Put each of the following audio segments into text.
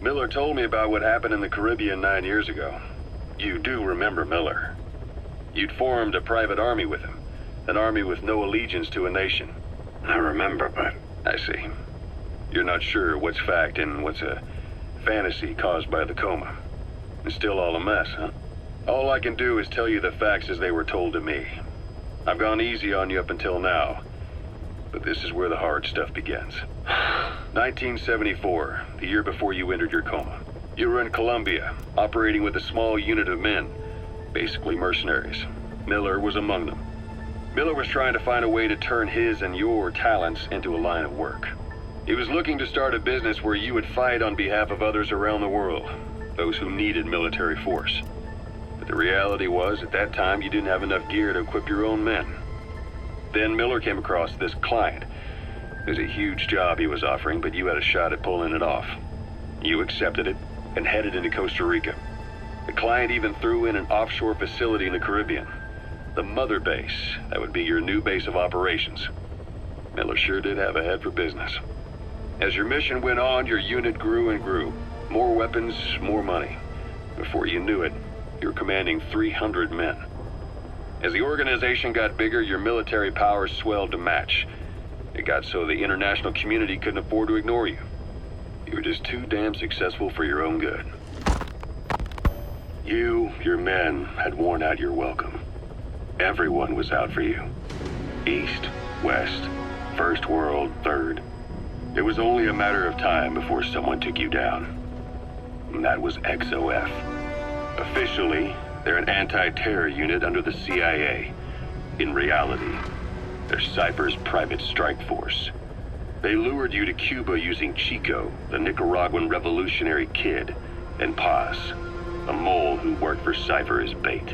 Miller told me about what happened in the Caribbean 9 years ago. You do remember Miller. You'd formed a private army with him. An army with no allegiance to a nation. I remember, but... I see. You're not sure what's fact and what's a fantasy caused by the coma. It's still all a mess, huh? All I can do is tell you the facts as they were told to me. I've gone easy on you up until now, but this is where the hard stuff begins. 1974, the year before you entered your coma. You were in Colombia, operating with a small unit of men, basically mercenaries. Miller was among them. Miller was trying to find a way to turn his and your talents into a line of work. He was looking to start a business where you would fight on behalf of others around the world, those who needed military force. But the reality was, at that time, you didn't have enough gear to equip your own men. Then Miller came across this client. It was a huge job he was offering, but you had a shot at pulling it off. You accepted it and headed into Costa Rica. The client even threw in an offshore facility in the Caribbean. The mother base, that would be your new base of operations. Miller sure did have a head for business. As your mission went on, your unit grew and grew. More weapons, more money. Before you knew it, you were commanding 300 men. As the organization got bigger, your military powers swelled to match. It got so the international community couldn't afford to ignore you. You were just too damn successful for your own good. You, your men, had worn out your welcome. Everyone was out for you. East, West, First World, Third. It was only a matter of time before someone took you down. And that was XOF. Officially, they're an anti-terror unit under the CIA. In reality, they're Cypher's private strike force. They lured you to Cuba using Chico, the Nicaraguan revolutionary kid, and Paz, a mole who worked for Cypher as bait.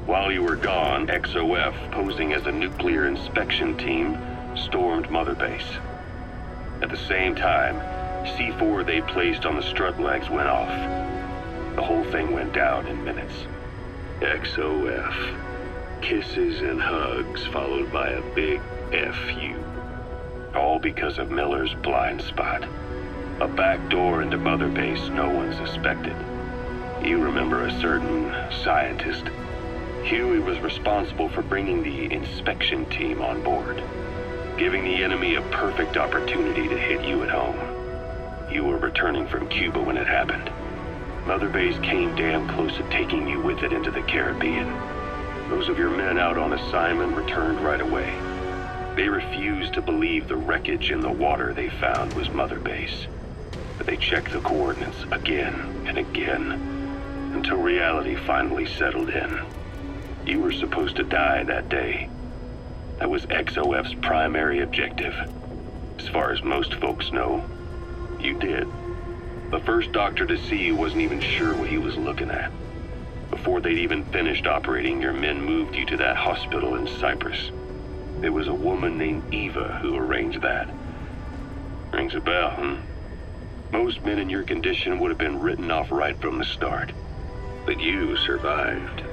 While you were gone, XOF, posing as a nuclear inspection team, stormed Mother Base. At the same time, C4 they placed on the strut legs went off. The whole thing went down in minutes. XOF. Kisses and hugs followed by a big F you. All because of Miller's blind spot. A back door into Mother Base no one suspected. You remember a certain scientist. Huey was responsible for bringing the inspection team on board, giving the enemy a perfect opportunity to hit you at home. You were returning from Cuba when it happened. Mother Base came damn close to taking you with it into the Caribbean. Those of your men out on assignment returned right away. They refused to believe the wreckage in the water they found was Mother Base. But they checked the coordinates again and again, until reality finally settled in. You were supposed to die that day. That was XOF's primary objective. As far as most folks know, you did. The first doctor to see you wasn't even sure what he was looking at. Before they'd even finished operating, your men moved you to that hospital in Cyprus. There was a woman named Eva who arranged that. Rings a bell, huh? Most men in your condition would have been written off right from the start. But you survived.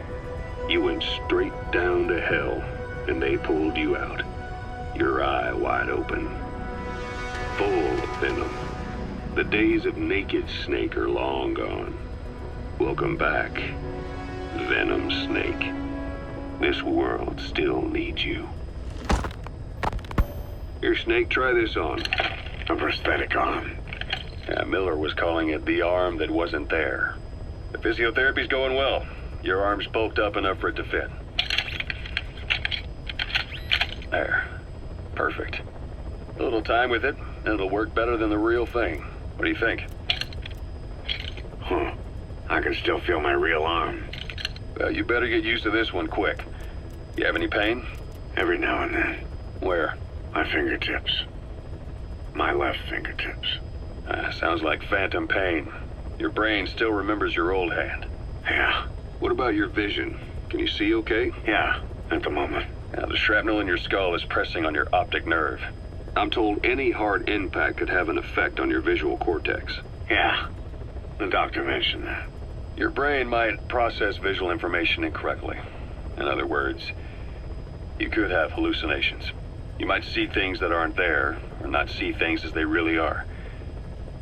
You went straight down to hell, and they pulled you out. Your eye wide open. Full venom. The days of naked Snake are long gone. Welcome back, Venom Snake. This world still needs you. Here, Snake, try this on. A prosthetic arm. Yeah, Miller was calling it the arm that wasn't there. The physiotherapy's going well. Your arm's bulked up enough for it to fit. There. Perfect. A little time with it, and it'll work better than the real thing. What do you think? Huh. I can still feel my real arm. Well, you better get used to this one quick. You have any pain? Every now and then. Where? My fingertips. My left fingertips. Sounds like phantom pain. Your brain still remembers your old hand. Yeah. What about your vision? Can you see okay? Yeah, at the moment. Now, the shrapnel in your skull is pressing on your optic nerve. I'm told any hard impact could have an effect on your visual cortex. Yeah, the doctor mentioned that. Your brain might process visual information incorrectly. In other words, you could have hallucinations. You might see things that aren't there, or not see things as they really are.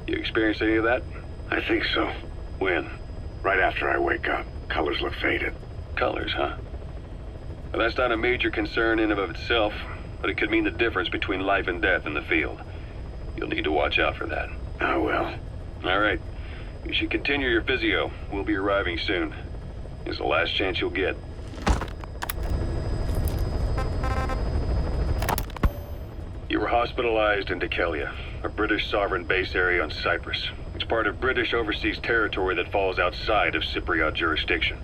You experience any of that? I think so. When? Right after I wake up. Colors look faded. Colors, huh? Well, that's not a major concern in and of itself, but it could mean the difference between life and death in the field. You'll need to watch out for that. I will. All right. You should continue your physio. We'll be arriving soon. It's the last chance you'll get. You were hospitalized in Dekelia, a British sovereign base area on Cyprus. It's part of British overseas territory that falls outside of Cypriot jurisdiction.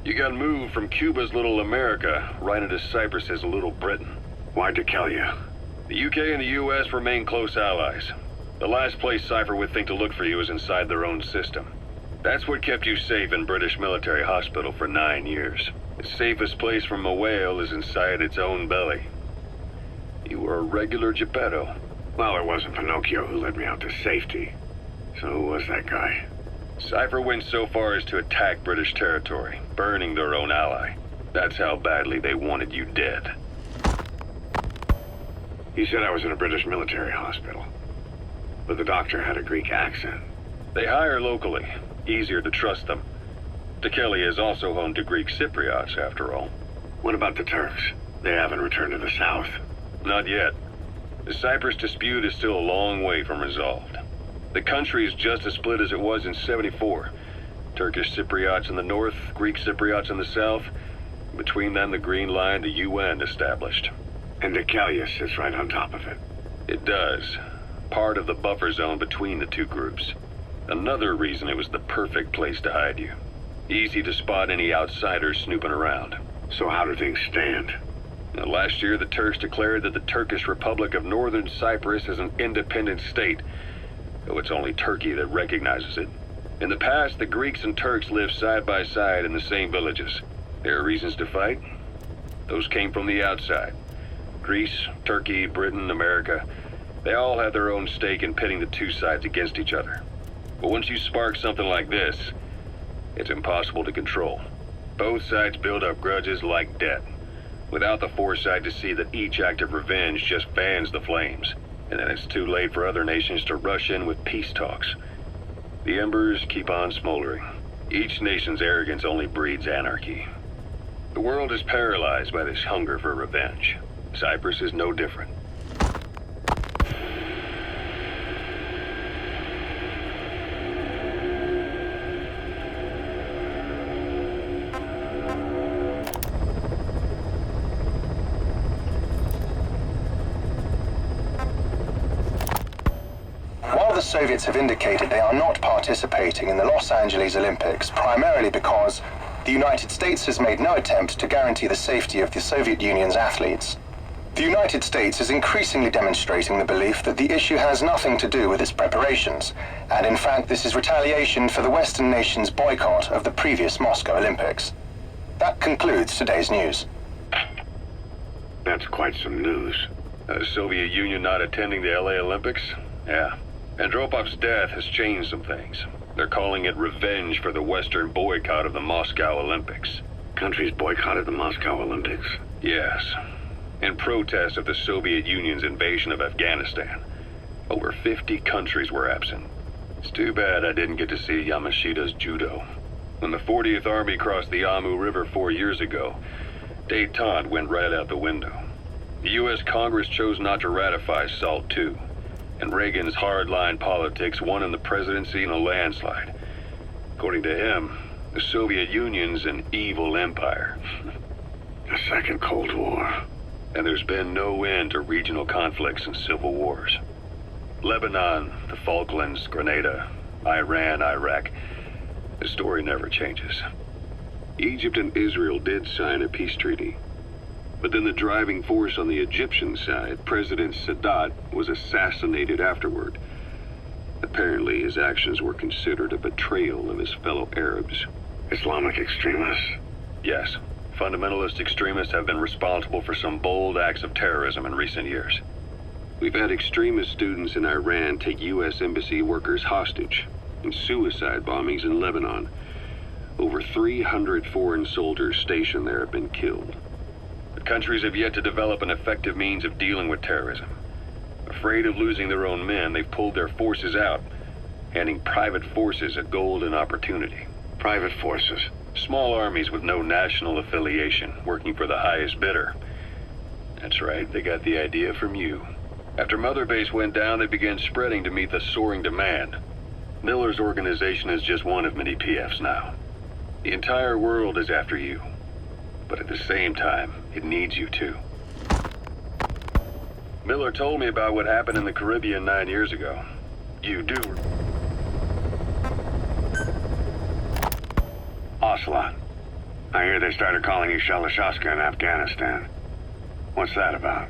You got moved from Cuba's Little America right into Cyprus's Little Britain. Why Dekelia? The UK and the US remain close allies. The last place Cypher would think to look for you is inside their own system. That's what kept you safe in British military hospital for 9 years. The safest place from a whale is inside its own belly. You were a regular Geppetto. Well, it wasn't Pinocchio who led me out to safety. So who was that guy? Cypher went so far as to attack British territory, burning their own ally. That's how badly they wanted you dead. He said I was in a British military hospital. But the doctor had a Greek accent. They hire locally. Easier to trust them. Dekelia is also home to Greek Cypriots, after all. What about the Turks? They haven't returned to the south. Not yet. The Cyprus dispute is still a long way from resolved. The country is just as split as it was in '74. Turkish Cypriots in the north, Greek Cypriots in the south. Between them, the Green Line, the UN established. And Dekelia sits right on top of it. It does. Part of the buffer zone between the two groups. Another reason it was the perfect place to hide you. Easy to spot any outsiders snooping around. So how do things stand? Now, last year, the Turks declared that the Turkish Republic of Northern Cyprus is an independent state, though it's only Turkey that recognizes it. In the past, the Greeks and Turks lived side by side in the same villages. There are reasons to fight. Those came from the outside. Greece, Turkey, Britain, America, they all have their own stake in pitting the two sides against each other. But once you spark something like this, it's impossible to control. Both sides build up grudges like debt, without the foresight to see that each act of revenge just fans the flames, and then it's too late for other nations to rush in with peace talks. The embers keep on smoldering. Each nation's arrogance only breeds anarchy. The world is paralyzed by this hunger for revenge. Cyprus is no different. The Soviets have indicated they are not participating in the Los Angeles Olympics, primarily because the United States has made no attempt to guarantee the safety of the Soviet Union's athletes. The United States is increasingly demonstrating the belief that the issue has nothing to do with its preparations, and in fact this is retaliation for the Western nations' boycott of the previous Moscow Olympics. That concludes today's news. That's quite some news. The Soviet Union not attending the LA Olympics? Yeah. Andropov's death has changed some things. They're calling it revenge for the Western boycott of the Moscow Olympics. Countries boycotted the Moscow Olympics? Yes. In protest of the Soviet Union's invasion of Afghanistan. Over 50 countries were absent. It's too bad I didn't get to see Yamashita's judo. When the 40th Army crossed the Amu River 4 years ago, détente went right out the window. The U.S. Congress chose not to ratify SALT II. And Reagan's hardline politics won him the presidency in a landslide. According to him, the Soviet Union's an evil empire. A second Cold War. And there's been no end to regional conflicts and civil wars. Lebanon, the Falklands, Grenada, Iran, Iraq. The story never changes. Egypt and Israel did sign a peace treaty. But then the driving force on the Egyptian side, President Sadat, was assassinated afterward. Apparently, his actions were considered a betrayal of his fellow Arabs. Islamic extremists? Yes. Fundamentalist extremists have been responsible for some bold acts of terrorism in recent years. We've had extremist students in Iran take U.S. embassy workers hostage, and suicide bombings in Lebanon. Over 300 foreign soldiers stationed there have been killed. The countries have yet to develop an effective means of dealing with terrorism. Afraid of losing their own men, they've pulled their forces out. handing private forces a golden opportunity. Private forces. Small armies with no national affiliation, working for the highest bidder. That's right, they got the idea from you. After Mother Base went down, they began spreading to meet the soaring demand. Miller's organization is just one of many PFs now. The entire world is after you. But at the same time, it needs you too. Miller told me about what happened in the Caribbean 9 years ago. You do. Ocelot. I hear they started calling you Shalashaska in Afghanistan. What's that about?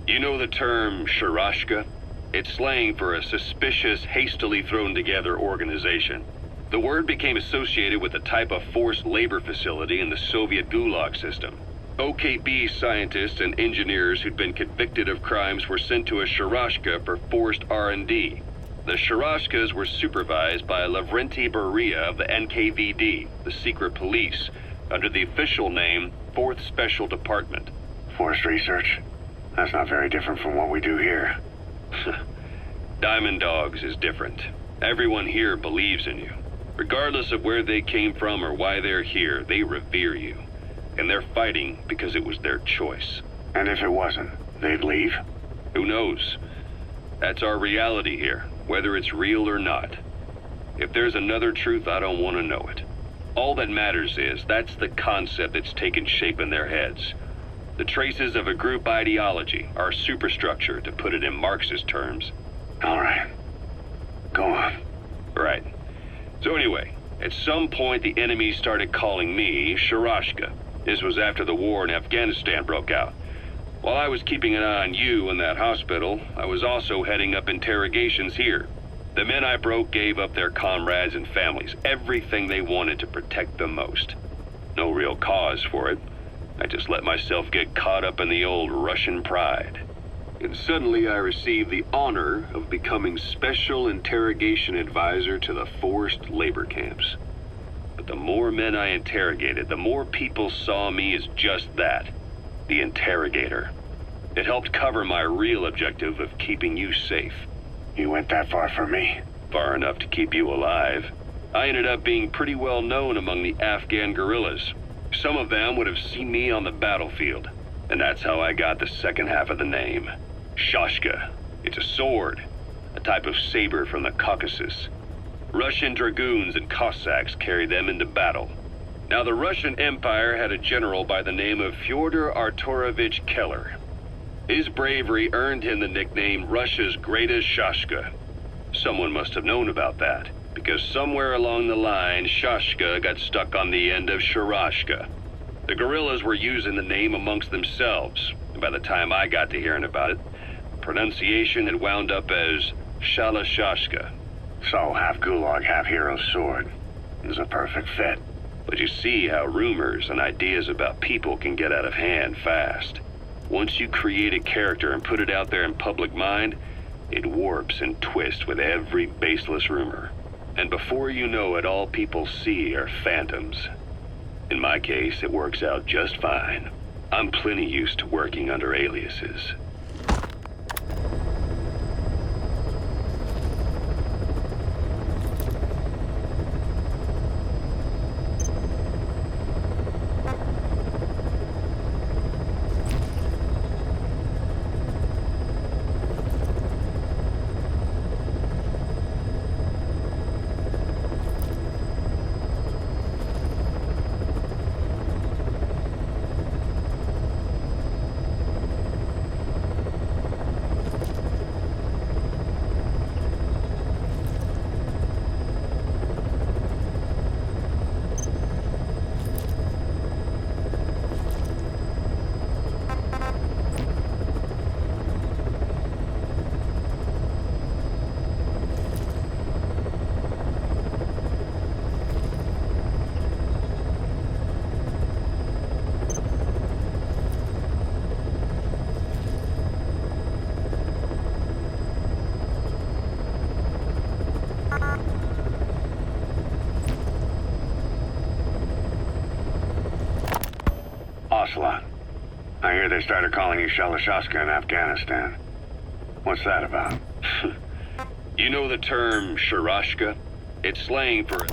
You know the term Sharashka? It's slang for a suspicious, hastily thrown together organization. The word became associated with a type of forced labor facility in the Soviet Gulag system. OKB scientists and engineers who'd been convicted of crimes were sent to a Sharashka for forced R&D. The Sharashkas were supervised by Lavrenti Beria of the NKVD, the secret police, under the official name 4th Special Department. Forced research? That's not very different from what we do here. Diamond Dogs is different. Everyone here believes in you. Regardless of where they came from or why they're here, they revere you. And they're fighting because it was their choice. And if it wasn't, they'd leave? Who knows? That's our reality here, whether it's real or not. If there's another truth, I don't want to know it. All that matters is that's the concept that's taken shape in their heads. The traces of a group ideology, our superstructure, to put it in Marxist terms. All right. Go on. Right. So anyway, at some point the enemy started calling me Sharashka. This was after the war in Afghanistan broke out. While I was keeping an eye on you in that hospital, I was also heading up interrogations here. The men I broke gave up their comrades and families, everything they wanted to protect them most. No real cause for it. I just let myself get caught up in the old Russian pride. And suddenly I received the honor of becoming Special Interrogation Advisor to the forced labor camps. But the more men I interrogated, the more people saw me as just that, the interrogator. It helped cover my real objective of keeping you safe. You went that far for me? Far enough to keep you alive. I ended up being pretty well known among the Afghan guerrillas. Some of them would have seen me on the battlefield, and that's how I got the second half of the name. Shashka. It's a sword, a type of saber from the Caucasus. Russian dragoons and Cossacks carried them into battle. Now, the Russian Empire had a general by the name of Fyodor Arturovich Keller. His bravery earned him the nickname Russia's Greatest Shashka. Someone must have known about that, because somewhere along the line, Shashka got stuck on the end of Sharashka. The guerrillas were using the name amongst themselves, and by the time I got to hearing about it, pronunciation had wound up as Shalashashka. So, half Gulag, half Hero Sword. Is a perfect fit. But you see how rumors and ideas about people can get out of hand fast. Once you create a character and put it out there in public mind, it warps and twists with every baseless rumor. And before you know it, all people see are phantoms. In my case, it works out just fine. I'm plenty used to working under aliases. Ocelot. I hear they started calling you Shalashashka in Afghanistan. What's that about? You know the term Sharashka? It's slang for...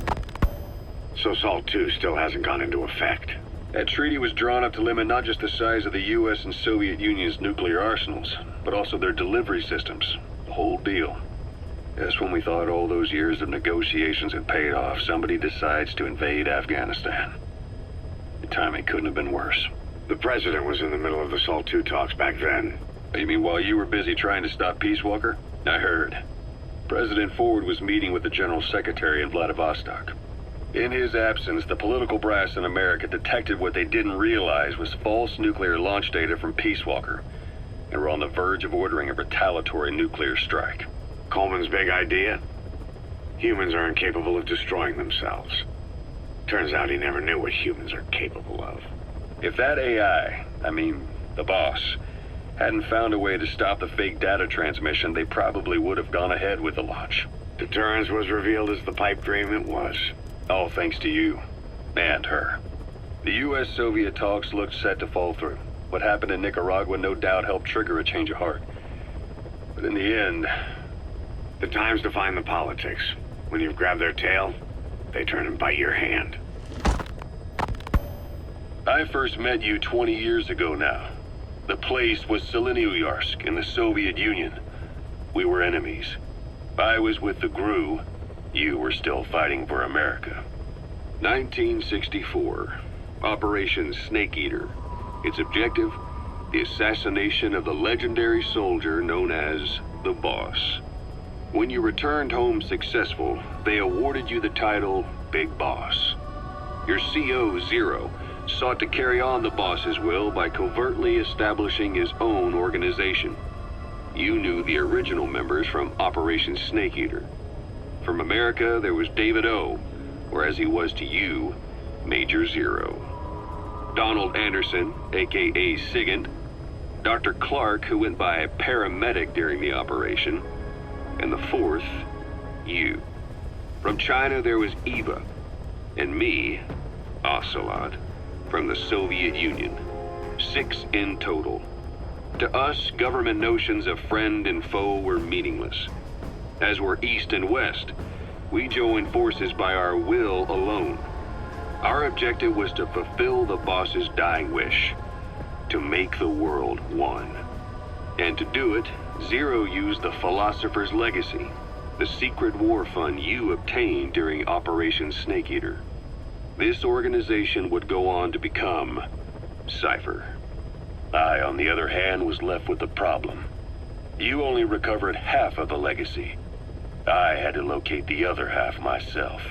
So SALT II still hasn't gone into effect. That treaty was drawn up to limit not just the size of the U.S. and Soviet Union's nuclear arsenals, but also their delivery systems. The whole deal. Just when we thought all those years of negotiations had paid off, somebody decides to invade Afghanistan. The timing couldn't have been worse. The president was in the middle of the SALT II talks back then. You mean while you were busy trying to stop Peace Walker? I heard. President Ford was meeting with the General Secretary in Vladivostok. In his absence, the political brass in America detected what they didn't realize was false nuclear launch data from Peace Walker, and were on the verge of ordering a retaliatory nuclear strike. Coleman's big idea? Humans are incapable of destroying themselves. Turns out he never knew what humans are capable of. If that AI, the boss, hadn't found a way to stop the fake data transmission, they probably would have gone ahead with the launch. Deterrence was revealed as the pipe dream it was. All thanks to you. And her. The U.S.-Soviet talks looked set to fall through. What happened in Nicaragua no doubt helped trigger a change of heart. But in the end... The times define the politics. When you've grabbed their tail, they turn and bite your hand. I first met you 20 years ago now. The place was Selenouyarsk in the Soviet Union. We were enemies. I was with the GRU. You were still fighting for America. 1964. Operation Snake Eater. Its objective? The assassination of the legendary soldier known as the Boss. When you returned home successful, they awarded you the title Big Boss. Your CO, Zero, sought to carry on the boss's will by covertly establishing his own organization. You knew the original members from Operation Snake Eater. From America, there was David O, or as he was to you, Major Zero. Donald Anderson, aka Sigint, Dr. Clark, who went by paramedic during the operation, and the fourth, you. From China, there was Eva, and me, Ocelot, from the Soviet Union. 6 in total. To us, government notions of friend and foe were meaningless. As were East and West, we joined forces by our will alone. Our objective was to fulfill the boss's dying wish, to make the world one. And to do it, Zero used the Philosopher's Legacy, the secret war fund you obtained during Operation Snake Eater. This organization would go on to become Cypher. I, on the other hand, was left with the problem. You only recovered half of the legacy. I had to locate the other half myself.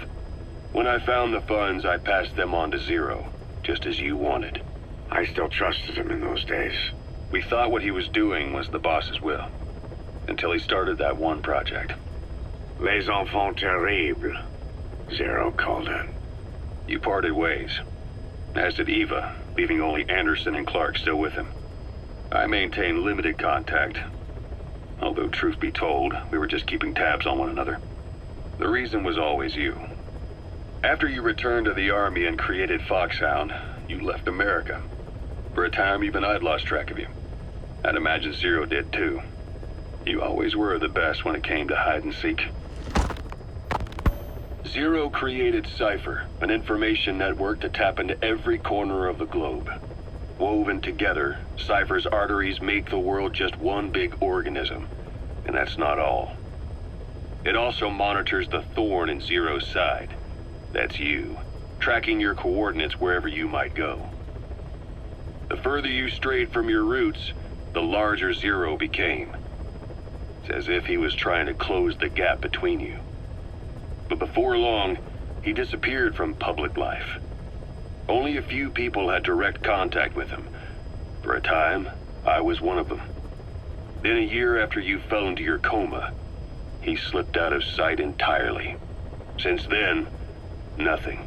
When I found the funds, I passed them on to Zero, just as you wanted. I still trusted him in those days. We thought what he was doing was the boss's will, until he started that one project. Les enfants terribles, Zero called it. You parted ways, as did Eva, leaving only Anderson and Clark still with him. I maintained limited contact, although truth be told, we were just keeping tabs on one another. The reason was always you. After you returned to the Army and created Foxhound, you left America. For a time, even I'd lost track of you. I'd imagine Zero did too. You always were the best when it came to hide and seek. Zero created Cypher, an information network to tap into every corner of the globe. Woven together, Cypher's arteries make the world just one big organism. And that's not all. It also monitors the thorn in Zero's side. That's you, tracking your coordinates wherever you might go. The further you strayed from your roots, the larger Zero became. It's as if he was trying to close the gap between you. But before long, he disappeared from public life. Only a few people had direct contact with him. For a time, I was one of them. Then a year after you fell into your coma, he slipped out of sight entirely. Since then, nothing.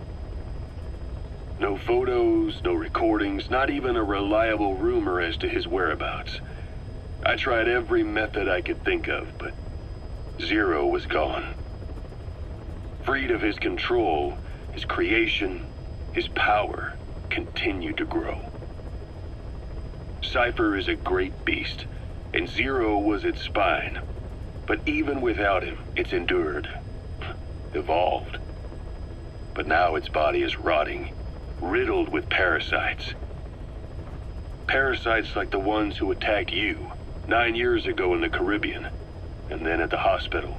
No photos, no recordings, not even a reliable rumor as to his whereabouts. I tried every method I could think of, but Zero was gone. Freed of his control, his creation, his power continued to grow. Cypher is a great beast, and Zero was its spine. But even without him, it's endured, evolved. But now its body is rotting, riddled with parasites. Parasites like the ones who attacked you 9 years ago in the Caribbean, and then at the hospital.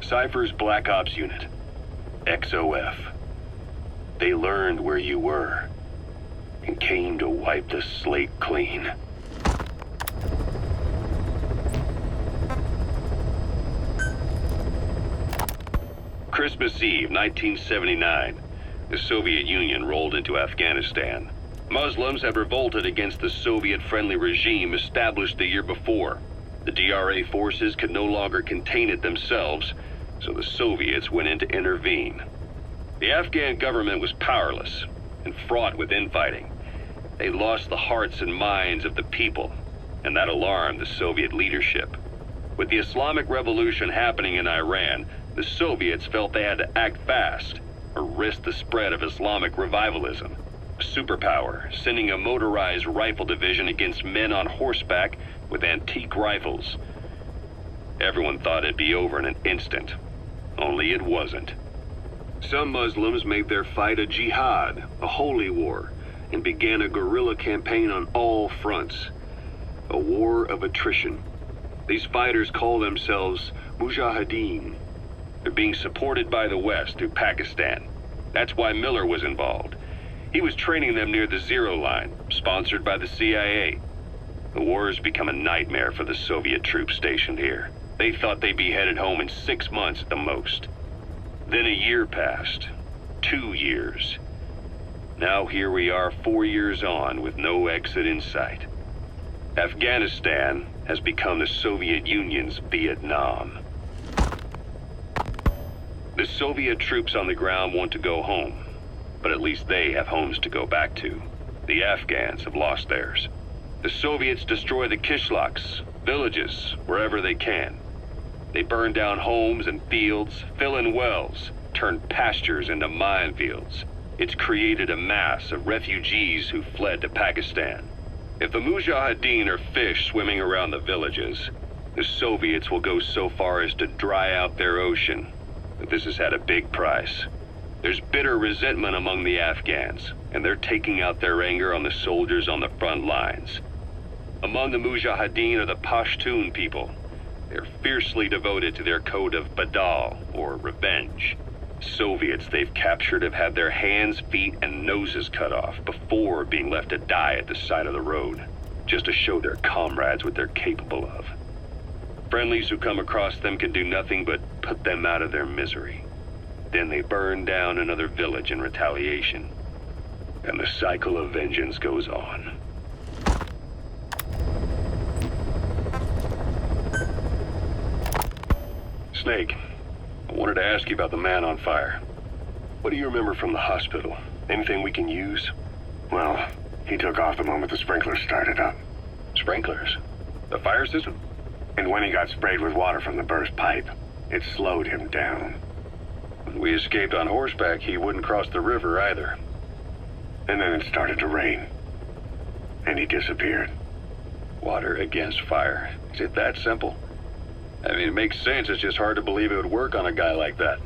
Cypher's Black Ops Unit, XOF. They learned where you were, and came to wipe the slate clean. Christmas Eve, 1979, the Soviet Union rolled into Afghanistan. Muslims had revolted against the Soviet-friendly regime established the year before. The DRA forces could no longer contain it themselves, so the Soviets went in to intervene. The Afghan government was powerless and fraught with infighting. They lost the hearts and minds of the people, and that alarmed the Soviet leadership. With the Islamic Revolution happening in Iran, the Soviets felt they had to act fast or risk the spread of Islamic revivalism. A superpower, sending a motorized rifle division against men on horseback with antique rifles. Everyone thought it'd be over in an instant, only it wasn't. Some Muslims made their fight a jihad, a holy war, and began a guerrilla campaign on all fronts. A war of attrition. These fighters call themselves Mujahideen. They're being supported by the West through Pakistan. That's why Miller was involved. He was training them near the Zero Line, sponsored by the CIA. The war has become a nightmare for the Soviet troops stationed here. They thought they'd be headed home in 6 months at the most. Then a year passed. 2 years. Now here we are 4 years on with no exit in sight. Afghanistan has become the Soviet Union's Vietnam. The Soviet troops on the ground want to go home, but at least they have homes to go back to. The Afghans have lost theirs. The Soviets destroy the kishlaks, villages, wherever they can. They burn down homes and fields, fill in wells, turn pastures into minefields. It's created a mass of refugees who fled to Pakistan. If the Mujahideen are fish swimming around the villages, the Soviets will go so far as to dry out their ocean. But this has had a big price. There's bitter resentment among the Afghans, and they're taking out their anger on the soldiers on the front lines. Among the Mujahideen are the Pashtun people. They're fiercely devoted to their code of Badal, or revenge. Soviets they've captured have had their hands, feet, and noses cut off before being left to die at the side of the road, just to show their comrades what they're capable of. Friendlies who come across them can do nothing but put them out of their misery. Then they burn down another village in retaliation. And the cycle of vengeance goes on. Snake, I wanted to ask you about the man on fire. What do you remember from the hospital? Anything we can use? Well, he took off the moment the sprinklers started up. Sprinklers? The fire system? And when he got sprayed with water from the burst pipe, it slowed him down. When we escaped on horseback, he wouldn't cross the river either. And then it started to rain. And he disappeared. Water against fire. Is it that simple? I mean, it makes sense. It's just hard to believe it would work on a guy like that.